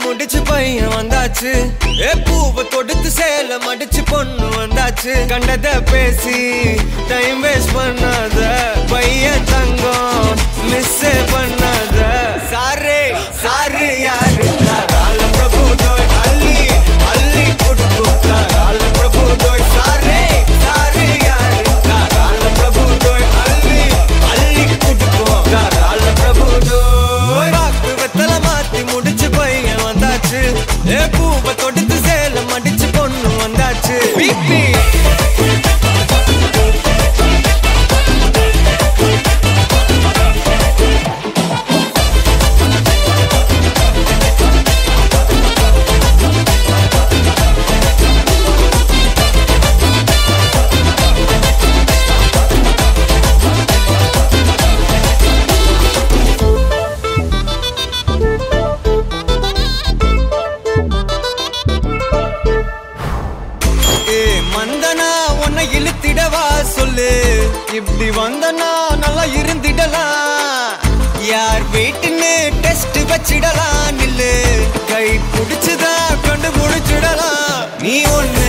முடிச்சு பையன் வந்தாச்சு பூவை தொடுத்து சேல மடிச்சு பொண்ணு வந்தாச்சு கண்டத பேசி டைம் வேஸ்ட் பண்ணாத பையன் தங்கம் மிஸ் பண்ணாத சாரே சாரு யாரு கால பிரபு தோய் அள்ளி அள்ளி கொடுத்து கால பிரபு தோய் சாரே சாரு யாரு கால பிரபு தோய் அள்ளி அள்ளி கொடுத்து கால பிரபு தோய் பாக்கு வெத்தல மாத்தி முடிச்சு பையன் வந்தாச்சு பூவை தொடுத்து சேல மடிச்சு பொண்ணு வந்தாச்சு பிபி மந்தனா உன்னை இழுத்திடவா சொல்லு இப்படி வந்தனா நல்லா இருந்திடலாம் யார் வீட்டுன்னு டெஸ்ட் வச்சிடலாம் நில்லு கை பிடிச்சுதா கண்டு முடிச்சிடலாம் நீ ஒண்ணு